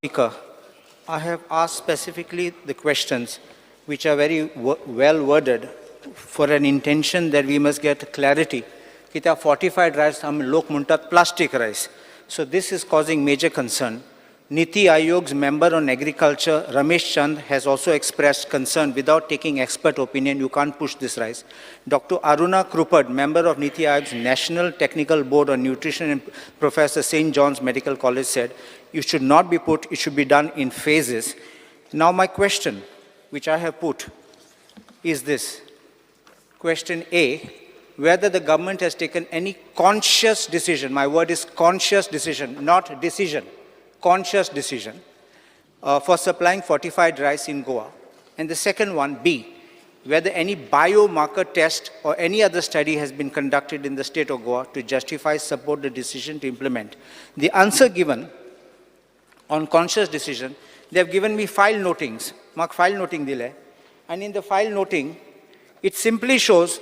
Speaker, I have asked specifically the questions which are very well worded for an intention that we must get clarity. की त्या fortified rice हम लोक म्हणतात plastic rice. So this is causing major concern. Niti Ayog's member on agriculture, Ramesh Chand, has also expressed concern without taking expert opinion. You can't push this rice. Dr. Aruna Krupad, member of Niti Ayog's National Technical Board on Nutrition and Professor St. John's Medical College said, it should not be put, it should be done in phases. Now my question, which I have put, is this. Question A, whether the government has taken any conscious decision, my word is conscious decision, not decision, conscious decision, for supplying fortified rice in Goa. And the second one, B, whether any biomarker test or any other study has been conducted in the state of Goa to justify, support the decision to implement. The answer given on conscious decision, they have given me file notings. Mark file noting dile. And in the file noting, it simply shows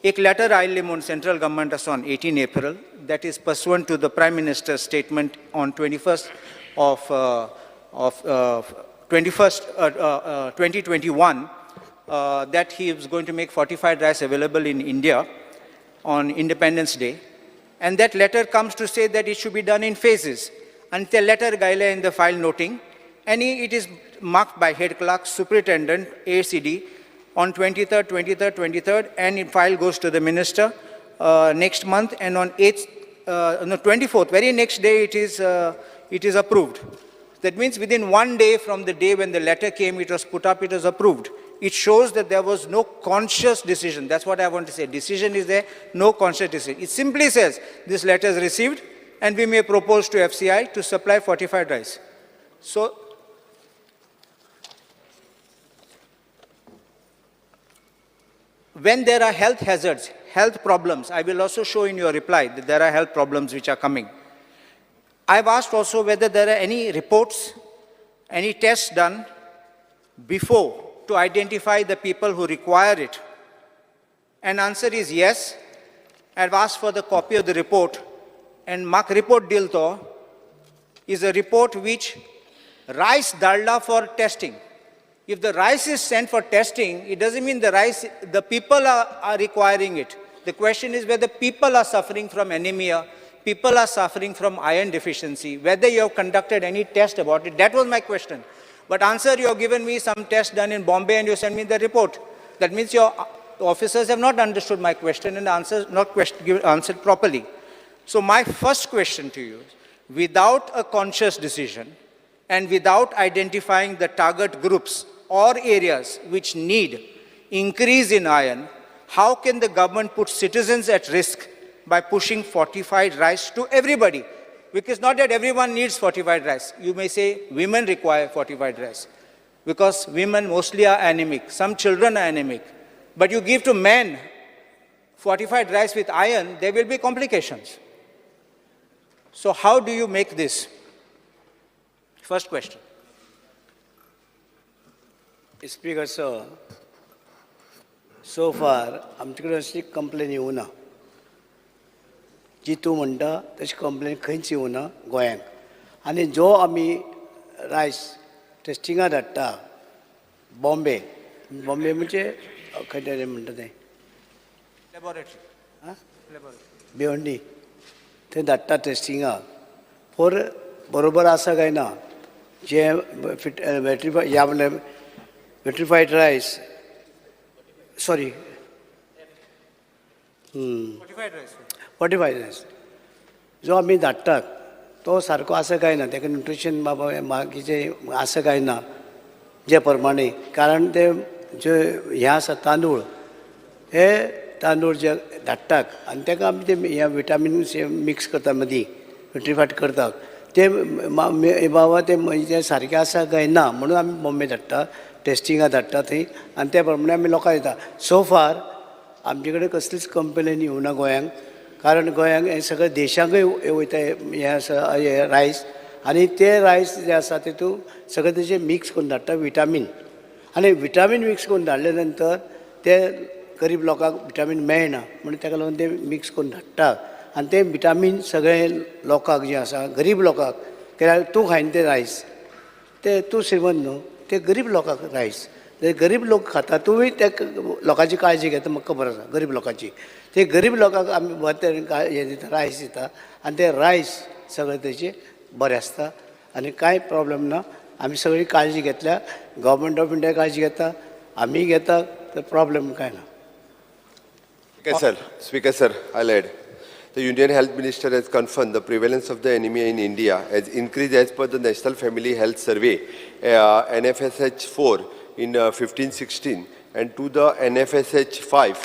एक letter आयले on central government on 18 April, that is pursuant to the Prime Minister's statement on 2021, that he is going to make fortified rice available in India on Independence Day. And that letter comes to say that it should be done in phases. And the letter gaile in the file noting, and it is marked by head clerk, superintendent, ACD, on 23rd, and in file goes to the minister next month, and on 24th, very next day, it is approved. That means within 1 day from the day when the letter came, it was put up, it was approved. It shows that there was no conscious decision. That's what I want to say. Decision is there, no conscious decision. It simply says, this letter is received, and we may propose to FCI to supply fortified rice. So, when there are health hazards, health problems, I will also show in your reply that there are health problems which are coming. I've asked also whether there are any reports, any tests done before to identify the people who require it. And answer is yes. I've asked for the copy of the report. And mark report dil to is a report which rice dalda for testing. If the rice is sent for testing, it doesn't mean the people are requiring it. The question is whether people are suffering from anemia, people are suffering from iron deficiency, whether you have conducted any test about it. That was my question. But answer, you have given me some test done in Bombay and you sent me the report. That means your officers have not understood my question and answered properly. So my first question to you is, without a conscious decision and without identifying the target groups or areas which need increase in iron, how can the government put citizens at risk by pushing fortified rice to everybody? Because not that everyone needs fortified rice. You may say women require fortified rice because women mostly are anemic. Some children are anemic. But you give to men fortified rice with iron, there will be complications. So how do you make this? First question. Speaker, sir, so far, आमच्याकडे अशी complain येऊ ना. जी तूं म्हणटा तशी complain खंयच येऊ ना गोंयांत. आनी जो आमी रायस टेस्टिंगा धाडटा बॉम्बे म्हणजे खंय म्हणटा तें लॅबॉरेटरी भिवंडी थंय धाडटा टेस्टिंगा फॉर बरोबर आसा काय ना जे वेट्रिफाईड रायस सॉरी fortified rice जो आमी धाडटात तो सारको आसा काय ना तेका न्यूट्रिशन बाकीचें आसा काय ना जे प्रमाणे कारण ते जे हे आसा तांदूळ हे तांदूळ जे धाडटात आनी तेका आमी ते ह्या विटामीन्स मिक्स करता मदीं वेट्रिफायड करतात ते बाबा ते सारकें आसा काय ना म्हणून आमी बॉम्बे धाडटा टेस्टिंगा धाडटा थंय आनी त्या प्रमाणे आमी लोकां दिता. सो फार आमचे कडेन कसलीच कंप्लेन येवं ना गोंयांक कारण गोंयांक हे सगळें देशाकय वयता हें आसा हे रायस आनी ते रायस जे आसा तितून सगळें तेजें मिक्स करून धाडटा विटामीन आनी विटामीन मिक्स करून धाडले नंतर ते गरीब लोकांक विटामीन मेळना म्हणून ताका लागून ते मिक्स करून धाडटा आनी ते विटामीन सगळे लोकांक जे आसा गरीब लोकांक कित्याक तूं खायन ते रायस ते तूं श्रीमंत न्हू, ते गरीब लोकांक रायस. ते गरीब लोक खाता, तुमी त्या लोकांची काळजी घेता, म्हाका खबर आसा, गरीब लोकांची. ते गरीब लोकांक आमी हे दिता, रायस दिता, आनी ते रायस सगळे तेचे बरें आसता आनी कांय प्रॉब्लेम ना. आमी सगळी काळजी घेतल्या, गव्हर्मेंट ऑफ इंडिया काळजी घेता, आमी घेता, तर प्रॉब्लेम कांय ना. Speaker sir, I'll add. The Union Health Minister has confirmed the prevalence of the anemia in India has increased as per the National Family Health Survey, NFSH4 in 15-16, and to the NFSH5,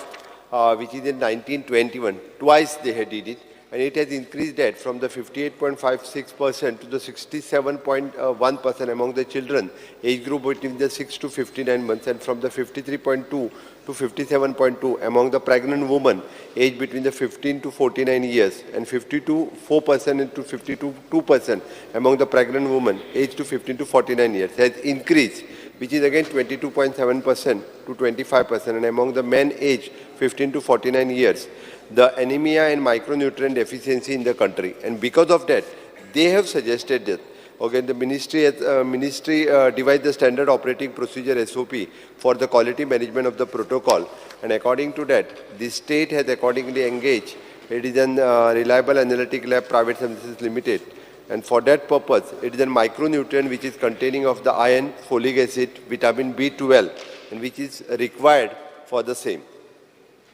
which is in 1921. Twice they had did it, and it has increased that from the 58.56% to the 67.1% among the children, age group between the 6 to 59 months, and from the 53.2 to 57.2 among the pregnant women, age between the 15 to 49 years, and 52.4% to 52.2% among the pregnant women, age to 15 to 49 years, has increased, which is again 22.7% to 25%, and among the men age 15 to 49 years, the anemia and micronutrient deficiency in the country. And because of that, they have suggested that, okay, the ministry devised the standard operating procedure SOP for the quality management of the protocol. And according to that, the state has accordingly engaged it is an Reliable Analytic Lab Private Services Limited. And for that purpose, it is a micronutrient which is containing of the iron, folic acid, vitamin B12, and which is required for the same.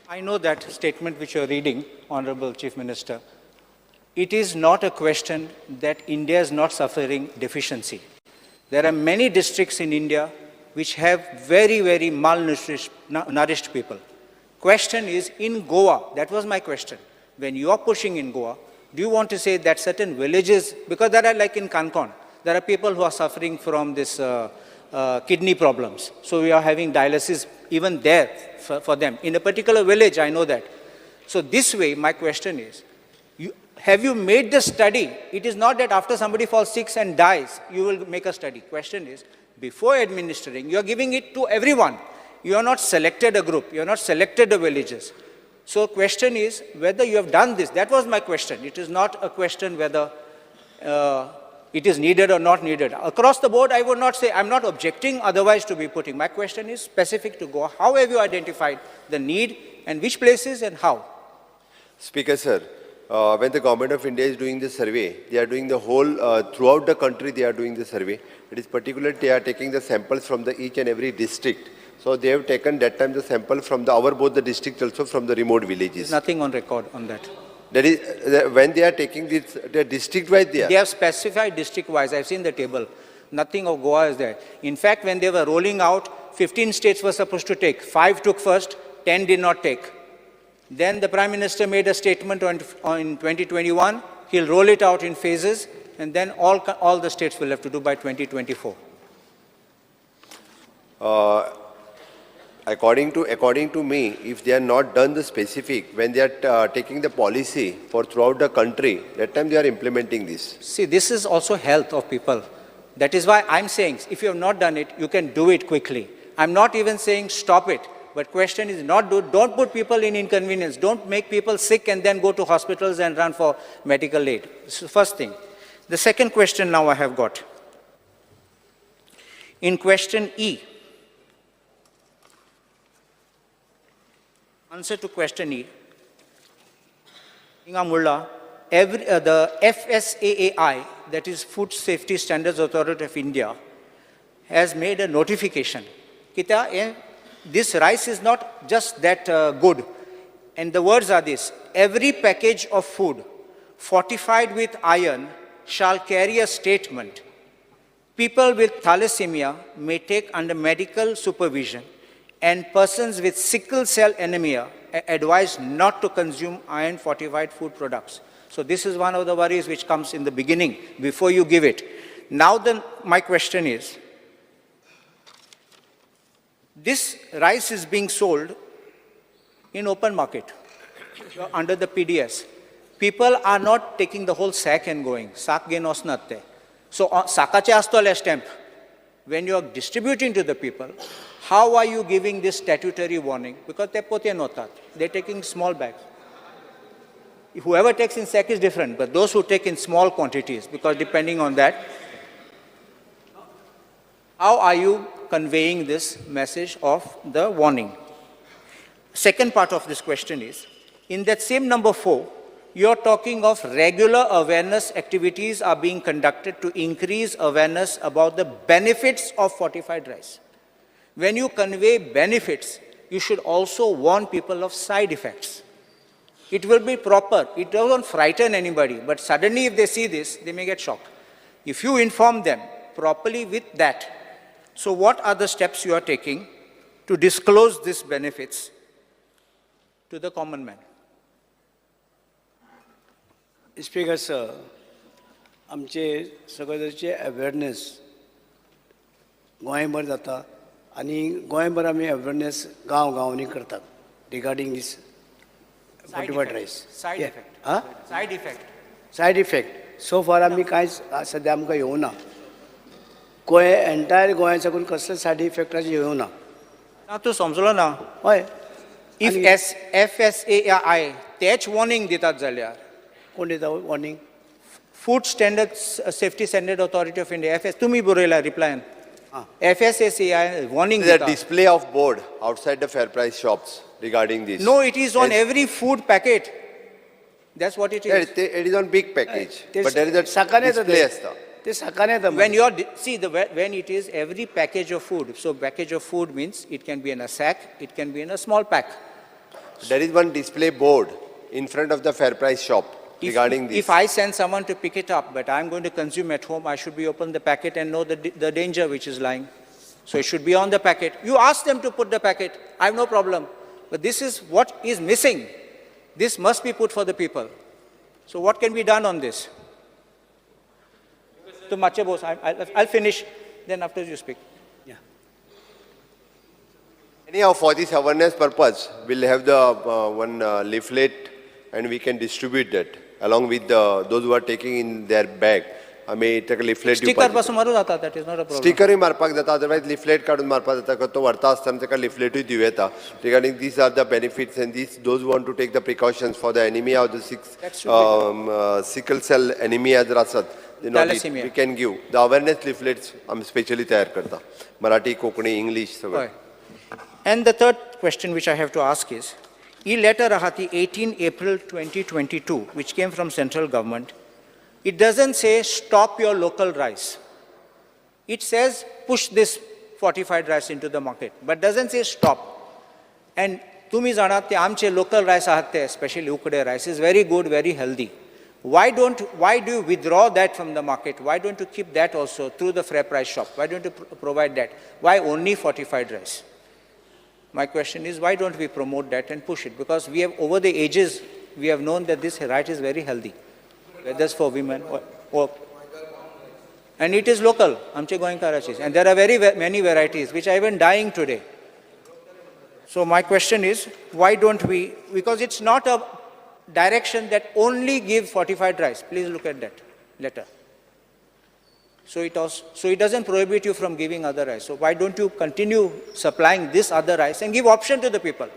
I know that statement which you are reading, Honorable Chief Minister. It is not a question that India is not suffering deficiency. There are many districts in India which have very, very malnourished people. Question is, in Goa, that was my question. When you are pushing in Goa, do you want to say that certain villages, because there are like in Konkan, there are people who are suffering from this kidney problems. So we are having dialysis even there for them. In a particular village, I know that. So this way, my question is, have you made the study? It is not that after somebody falls sick and dies, you will make a study. Question is, before administering, you are giving it to everyone. You are not selected a group. You are not selected the villages. So question is whether you have done this. That was my question. It is not a question whether it is needed or not needed. Across the board, I would not say, I'm not objecting otherwise to be putting. My question is specific to Goa. How have you identified the need and which places and how? Speaker sir, when the government of India is doing the survey, they are doing the whole, throughout the country they are doing the survey. It is particularly they are taking the samples from the each and every district. So they have taken that time the sample from both the districts also from the remote villages. There's nothing on record on that. That is, when they are taking this, they are district-wise there. They have specified district-wise. I've seen the table. Nothing of Goa is there. In fact, when they were rolling out, 15 states were supposed to take. 5 took first, 10 did not take. Then the Prime Minister made a statement in 2021. He'll roll it out in phases, and then all the states will have to do by 2024. According to me, if they are not done the specific, when they are taking the policy for throughout the country, that time they are implementing this. See, this is also health of people. That is why I'm saying, if you have not done it, you can do it quickly. I'm not even saying stop it. But question is don't put people in inconvenience. Don't make people sick and then go to hospitals and run for medical aid. This is the first thing. The second question now I have got. In question E, answer to question E, the FSAAI, that is Food Safety Standards Authority of India, has made a notification. This rice is not just that good. And the words are this: every package of food fortified with iron shall carry a statement. People with thalassemia may take under medical supervision, and persons with sickle cell anemia are advised not to consume iron-fortified food products. So this is one of the worries which comes in the beginning, before you give it. Now then, my question is, this rice is being sold in open market under the PDS. People are not taking the whole sack and going. Sack genos natte. So sakache astole stamp. When you are distributing to the people, how are you giving this statutory warning? Because they're taking small bags. Whoever takes in sack is different, but those who take in small quantities, because depending on that. How are you conveying this message of the warning? Second part of this question is, in that same number 4, you're talking of regular awareness activities are being conducted to increase awareness about the benefits of fortified rice. When you convey benefits, you should also warn people of side effects. It will be proper. It doesn't frighten anybody, but suddenly if they see this, they may get shocked. If you inform them properly with that, so what are the steps you are taking to disclose these benefits to the common man? Speaker sir, आमचे सगळ्यांचे awareness गोंयभर जाता आनी गोंयभर आमी awareness गांवांनी करतात regarding this fortified rice. Side Yeah. effect. Huh? Side effect. Side effect so far आमी कांयच सद्या आमकां येवना गोंय एंटायर गोंया साकून कसले सायड इफेक्टाचे येवना ना तूं समजलो ना. हय If FSAI तेच warning दितात जाल्यार कोण दिता warning Food Standards Safety Standard Authority of India, FS, तुम्ही बरयला रिप्लायन. FSAI warning There is a दिता. display of board outside the fair price shops regarding this. No, it is on Yes. every food packet. That's what it Yeah, is. it is on big package, ते but there is a सकाळी येता display ते. असता. ते सकाळी येता When you are, see, when it is every package of food, so package of food means it can be in a sack, it can be in a small pack. There is one display board in front of the fair price shop regarding this. If I send someone to pick it up, but I'm going to consume at home, I should be open the packet and know the danger which is lying. So it should be on the packet. You ask them to put the packet, I have no problem. But this is what is missing. This must be put for the people. So what can be done on this? To Mache Bose, I'll finish, then after you speak. Anyhow, for this awareness purpose, we'll have the one leaflet and we can distribute that along with those who are taking in their bag. आम्ही एक leaflet Sticker पासून मारू जाता, that is not a problem. स्टिकरय मारपाक जाता, otherwise leaflet काढून मारपाक जाता, तो व्हरता आसतना ताका leafletूय दिवं येता. Regarding these are the benefits and those who want to take the precautions for the anemia or the sickle cell anemia जर आसत, they not eat. Thalassemia. We can give the awareness leaflets. आम्ही specially तयार करता, Marathi, Konkani, English सगळं. Right. And the third question which I have to ask is, e-letter ahati 18 April 2022, which came from central government, it doesn't say stop your local rice. It says push this fortified rice into the market, but doesn't say stop. And tumi janat te amche local rice ahat te, especially Ukde rice, is very good, very healthy. Why do you withdraw that from the market? Why don't you keep that also through the fair price shop? Why don't you provide that? Why only fortified rice? My question is, why don't we promote that and push it? Because we have, over the ages, we have known that this rice is very healthy, whether it's for women or and it is local, amche goenkarachis, and there are very many varieties which are even dying today. So my question is, why don't we, because it's not a direction that only give fortified rice. Please look at that letter. So it doesn't prohibit you from giving other rice. So why don't you continue supplying this other rice and give option to the people?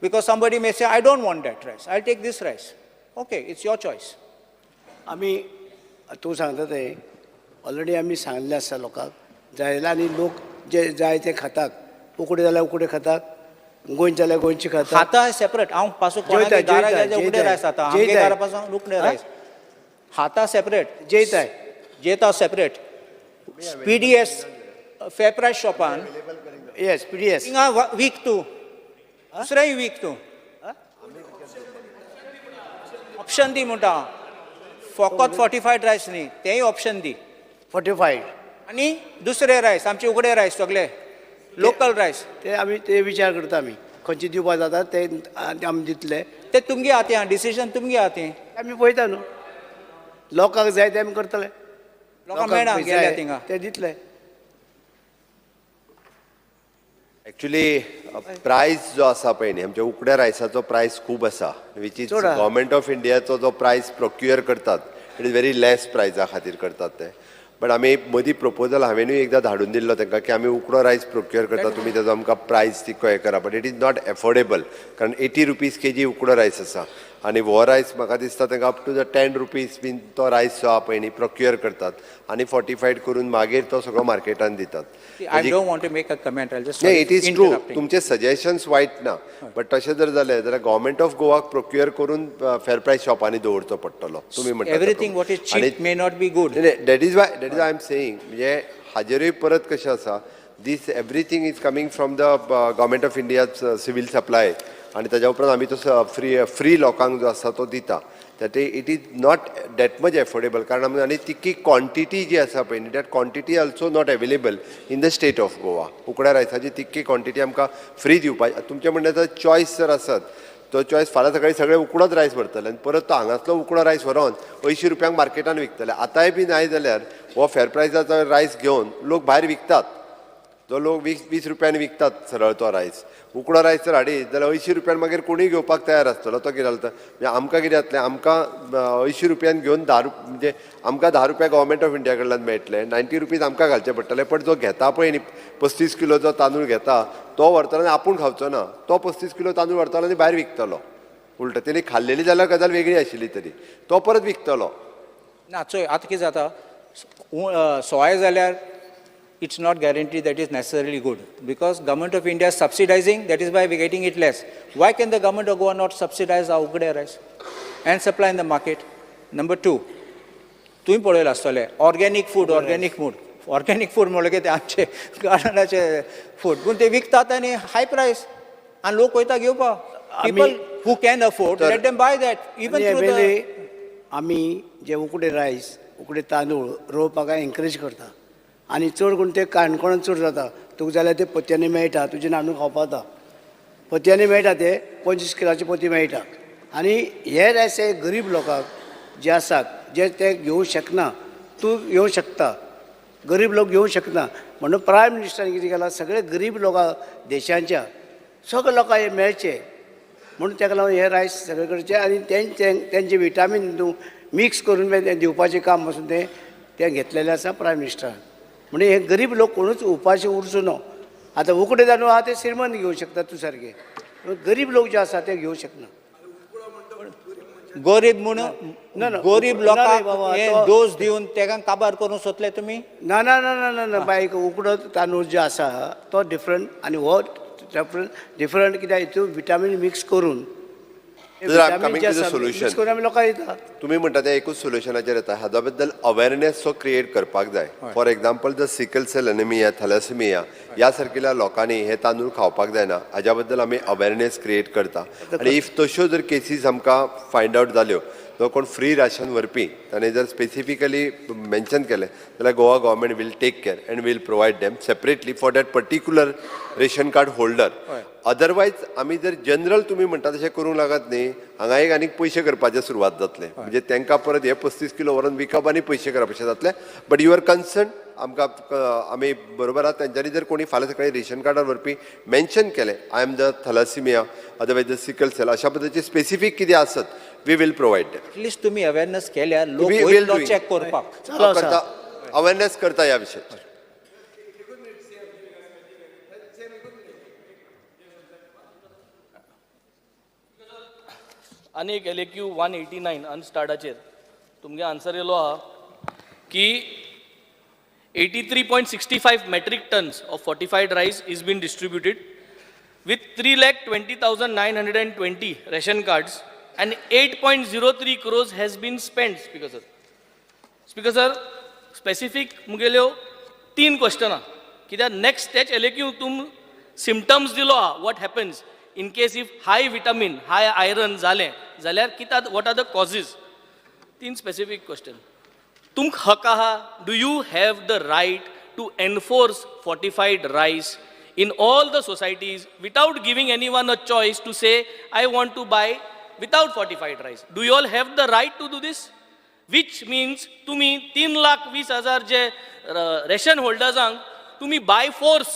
Because somebody may say, I don't want that rice, I'll take this rice. Okay, it's your choice. आमी तूं सांगता तें already आमी सांगलें आसा लोकांक जायला आनी लोक जे जाय ते खातात उकडे जाल्यार उकडे खातात गोंयचे जाल्यार गोंयचे खातात खाता सेपरेट हांव पासून कोणागे दारा गेले उकडे रायस खाता आमगे दारा पासून उकडे रायस खाता सेपरेट जेयताय जेता सेपरेट PDS fair price शॉपान येस PDS हिंगा वीक तूं दुसरेंय वीक तूं ऑप्शन दी म्हणटा फकत fortified रायस न्ही तेंय ऑप्शन दी 45 आनी दुसरे रायस आमचे उकडे रायस सगळे लोकल रायस ते आमी ते विचार करता आमी खंयचे दिवपा जाता ते आमी दितले ते तुमगे हाती डिसिजन तुमगे हाती आमी पळयता न्हू लोकांक जाय ते आमी करतले लोकांक मेळना गेल्या थिंगा ते दितले Actually, price जो आसा पळय न्ही आमच्या उकड्या रायसाचो प्रायस खूब आसा विच इज चड आहा. गव्हर्मेंट ऑफ इंडियाचो जो प्रायस प्रोक्युअर करतात इट इज व्हेरी लेस प्रायसा खातीर करतात ते बट आमी मदीं प्रपोजल हांवेनूय एकदां धाडून दिल्लो तांकां की आमी उकडो रायस प्रोक्युअर करता तुमी ताजो आमकां प्रायस ती कळ्ळें करा but it is not affordable कारण 80 रुपीज kg उकडो रायस आसा आनी हो रायस म्हाका दिसता तांकां अप टू द 10 रुपीज बीन तो रायस जो आहा पळय न्ही प्रोक्युअर करतात आनी फोर्टिफायड करून मागीर तो सगळो मार्केटान दितात. I don't want to make a comment. I'll just नाही, इट इज ट्रू. interrupting. तुमचे सजेशन्स वायट ना, बट तशें जर जालें जाल्यार गव्हर्मेंट ऑफ गोवाक प्रोक्युअर करून फेर प्रायस शॉपांनी दवरचो पडटलो. तुम्ही म्हणटा Everything what is cheap may not be good. That is why I am saying, म्हणजे हाजेरूय परत कशें आसा, this everything is coming from the government of India civil supply आनी ताज्या उपरांत आमी तो फ्री लोकांक जो आसा तो दिता. that it is not that much affordable कारण आनी तितकी क्वॉन्टिटी जी आसा पळय न्ही, that quantity also not available in the state of Goa. उकड्या रायसाची तितकी क्वॉन्टिटी आमकां फ्री दिवपाची. तुमचें म्हणटा चॉयस जर आसत तो चॉयस फाल्यां सकाळीं सगळे उकडोच रायस व्हरतले आनी परत तो हांगासलो उकडो रायस व्हरोन 80 रुपयांक मार्केटान विकतले. आतांय बी नाही जाल्यार हो फेर प्रायसाचो रायस घेवन लोक भायर विकतात. जो लोक 20 रुपयांनी विकतात सरळ तो रायस. उकडो रायस जर हाडीत जाल्यार 80 रुपयान मागीर कोणूय घेवपाक तयार आसतलो. तो कितें जाता म्हणजे आमकां कितें जातलें, आमकां 80 रुपयान घेवन 10 म्हणजे आमकां 10 रुपया गव्हर्मेंट ऑफ इंडिया कडल्यान मेळटले, 90 रुपीज आमकां घालचे पडटले. पण जो घेता पळय न्ही 35 किलोचो तांदूळ घेता तो व्हरतलो आनी आपूण खावचो ना. तो 35 किलो तांदूळ व्हरतलो आनी भायर विकतलो. उलट तेणी खाल्लेली जाल्यार गजाल वेगळी आशिल्ली तरी तो परत विकतलो. ना चोय आतां कितें जाता, सोय जाल्यार it's not guaranteed that is necessarily good because government of India is subsidizing, that is why we're getting it less. Why can the government of Goa not subsidize our Ukde rice and supply in the market? Number two, तुम्ही पळयला आसतले organic food म्हणले की ते आमचे गार्डनाचे food पूण ते विकतात आनी हाय प्रायस आनी लोक वयता घेवपाक. People who can afford let them by that even through the. आमी जे उकडे रायस उकडे तांदूळ रोवपाक एनकरेज करता आनी चड करून ते काणकोणांत चड जाता. तुका जाल्यार ते पोतयांनी मेळटा, तुजें नानूक खावपा जाता. पोतयांनी मेळटा ते 25 किलाची पोती मेळटा. आनी हे रायस हे गरीब लोकांक जे आसात जे ते घेवंक शकना, तूं घेवंक शकता, गरीब लोक घेवंक शकना. म्हणून प्रायम मिनिस्टरान कितें केलां, सगळे गरीब लोकांक देशांच्या सगळे लोकांक हे मेळचे म्हणून ताका लागून हे रायस सगळे करचे आनी तेंचे विटामीन मिक्स करून दिवपाचें काम पासून ते घेतलेलें आसा प्रायम मिनिस्टरान. म्हणजे हे गरीब लोक कोणूच उपाशी उरचो न्हू. आतां उकडे तांदूळ आहा ते श्रीमंत घेवंक शकता तूं सारके, गरीब लोक जे आसा ते घेवंक शकना. गरीब म्हणून गरीब लोकांक हे डोस दिवन तेका काबार करून सोदले तुमी? ना ना ना ना ना ना बाय, उकडो तांदूळ जे आसा तो डिफरंट आनी हो डिफरंट कित्याक हितून विटामीन मिक्स करून लोकांक येता. तुम्ही म्हणटा ते एकूच सोल्युशनाचेर येता. हाच्या बद्दल अवेरनेस क्रिएट करपाक जाय. For example the sickle cell anaemia, thalassaemia ह्या सारकिल्या लोकांनी हे तांदूळ खावपाक जायना. हाच्या बद्दल आमी अवेरनेस क्रिएट करता. आनी इफ तश्यो जर केसीस आमकां फायंड आवट जाल्यो, जो कोण फ्री राशन व्हरपी ताणें जर स्पेसिफिकली मेन्शन केलें जाल्यार Goa government will take care and will provide them separately for that particular ration card holder. Otherwise आमी जर जनरल तुमी म्हणटा तशें करूंक लागत न्ही, हांगा एक आनीक पयशे करपाचें सुरवात जातलें. म्हणजे तांकां परत हे 35 किलो व्हरून विकप आनी पयशे करप अशें जातलें. बट युअर कन्सर्न आमकां आमी बरोबर आहा. तेंच्यांनी जर कोणी फाल्यां सकाळीं रेशन कार्डार व्हरपी मेन्शन केलें I am the thalassemia otherwise the sickle cell अशा पद्दतीचे स्पेसिफीक कितें आसत we will provide that. At least तुम्ही अवेरनेस केल्यार लोक वयतलो चॅक करपाक अवेरनेस करता ह्या विशयाचेर. आनी एक LAQ 189 अनस्टार्टाचेर तुमगे आन्सर येयलो आहा की 83.65 metric tons of fortified rice is been distributed with 3,20,920 ration cards and 8.03 crores has been spent. Speaker sir, specific मुगेल्यो 3 question आहा कित्याक नेक्स्ट स्टेज LAQ तुम सिम्पटम्स दिलो आहा what happens in case if high vitamin, high iron जालें जाल्यार कित्याक what are the causes. 3 specific question. तुम हक आहा, do you have the right to enforce fortified rice in all the societies without giving anyone a choice to say I want to buy without fortified rice? Do you all have the right to do this? Which means तुम्ही 3,20,000 जे ration होल्डर्सांक तुम्ही by force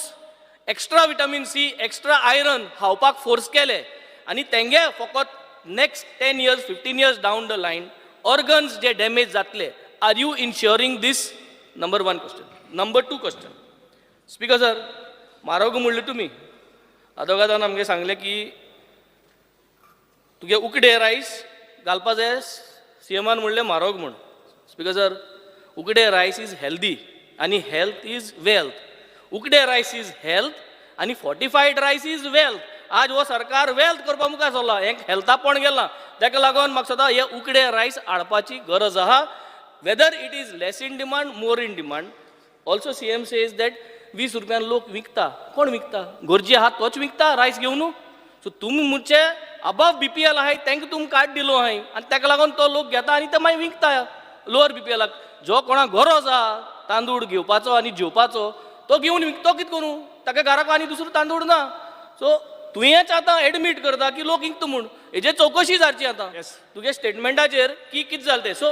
extra vitamin C, extra iron खावपाक force केले आनी तेंगे फकत next 10 years, 15 years down the line organs जे damage जातले. Are you ensuring this? Number 1 question. Number 2 question. Speaker sir, म्हारग म्हणले तुमी आदोगादान आमगे सांगले की तुगे उकडे रायस घालपा जाय सीएमान म्हणलें म्हारग म्हण. स्पीकर सर, उकडे रायस इज हेल्दी आनी हेल्थ इज वेल्थ. उकडे रायस इज हेल्थ आनी फोर्टिफायड रायस इज वेल्थ. आज हो सरकार वेल्थ करपा मुखार सरला, हें हेल्था पण गेलां. ताका लागून म्हाका सदां हे उकडे रायस हाडपाची गरज आहा. Weather it is less in demand, more in demand. Also CM says that 20 रुपयान लोक विकता. कोण विकता? गरजे आहा तोच विकता रायस घेवन. सो तुमी म्हणचे अबव बीपीएल आहाय तांकां तुमकां कार्ड दिलो आहाय आनी ताका लागून तो लोक घेता आनी ते मागीर विकता लोअर बीपीएलाक. जो कोणाक गरज आहा तांदूळ घेवपाचो आनी जेवपाचो तो घेवन विकतो कितें करूं? ताका घराक आनी दुसरो तांदूळ ना. सो तुवेंच आतां एडमीट करता की लोक विकता म्हूण. हेजेर चवकशी जावची आतां तुगे स्टेटमेंटाचेर की कितें जालें तें. So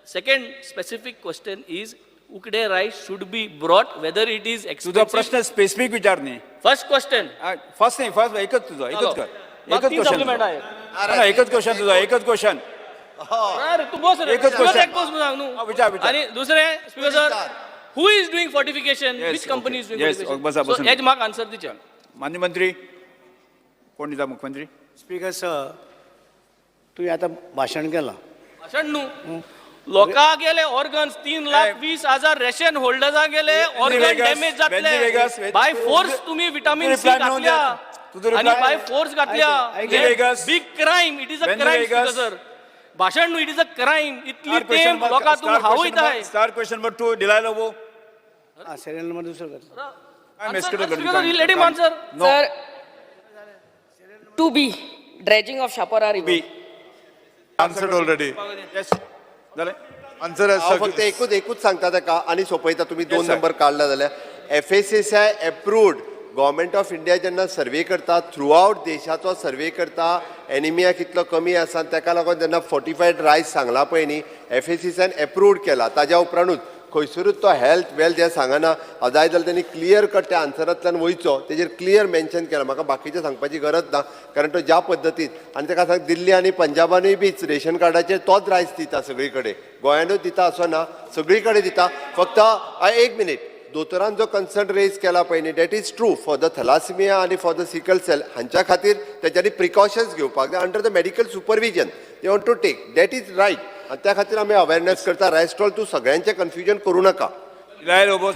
second specific question is उकडे rice should be brought whether it is तुझा एक्सपेन्सिव. प्रश्न स्पेसिफिक विचार न्ही. First question. फर्स्ट नाही, फर्स्ट एकच तुझा, एकच कर. एकच तीन क्वेश्चन सप्लिमेंट आहे. एकच क्वेश्चन तुझा, एकच क्वेश्चन. अरे तू बस रे. एकच question. एक पोस्ट सांग न्हू. विचार विचार. आणि दुसरें speaker sir, who is doing fortification? Yes, which company is okay. Doing Yes, बसा, फोर्टिफिकेशन? बसून. सो हेज म्हाका आन्सर दिचे. मान्य मंत्री कोण दिता? मुख्यमंत्री. स्पीकर सर, तुवें आतां भाशण केलां. भाशण न्हू. लोकां गेले ऑर्गन्स 3,20,000 रेशन होल्डर्सा गेले ऑर्गन वेगस, डॅमेज वेगस, जातले. बाय फोर्स तुम्ही विटामिन सी reply मिळून घातल्या द्या. तुझं आणि reply- बाय फोर्स घातल्या. वेगस. Big crime. It is a When crime वेगस. Speaker sir. भाशण न्हू, इट इज अ क्राईम. इतली तेंप लोकां तुम्ही हावयताय. स्टार क्वेश्चन नंबर 2 दिलायलो वो. हां, सिरियल नंबर दुसरो कर. काय मेस्केट करता? Speaker let him answer. No. Sir, 2B, dredging of Shapara River. B. answered already. Yes. झाले. Answer has हांव फक्त एकूच सांगता ताका आनी सोपयता. तुमी 2 Yes, sir. नंबर काडला जाल्यार FSSAI approved. Government of India जेन्ना सर्वे करता, थ्रू आउट देशाचो सर्वे करता, एनिमिया कितलो कमी आसा ताका लागून जेन्ना फोर्टिफायड रायस सांगला पळय न्ही, FSSAIन एप्रूव्ड केला. ताज्या उपरांतूच खंयसरूच तो हेल्थ वेल्थ हें सांगना. जाय जाल्यार त्यांनी क्लियर कट त्या आन्सरांतल्यान वयचो, तेजेर क्लियर मेन्शन केला. म्हाका बाकीचें सांगपाची गरज ना, कारण तो ज्या पद्दतीन आनी ताका सांग दिल्ली आनी पंजाबानूय बीच रेशन कार्डाचेर तोच रायस दिता सगळी कडेन. गोंयानूच दिता असो ना, सगळी कडेन दिता. फक्त एक मिनीट, दोतोरान जो कन्सर्न रेज केला पळय न्ही, that is true for the thalassemia आनी फॉर द सिकल सेल. हांच्या खातीर तेच्यांनी प्रिकॉशन्स घेवपाक जाय under the medical supervision. They want to take, that is right. आणि त्या खातीर आमी अवेरनेस करता. रायस्ट्रॉल तूं सगळ्यांचें कन्फ्युजन करूं नाका. दिलायलो वो.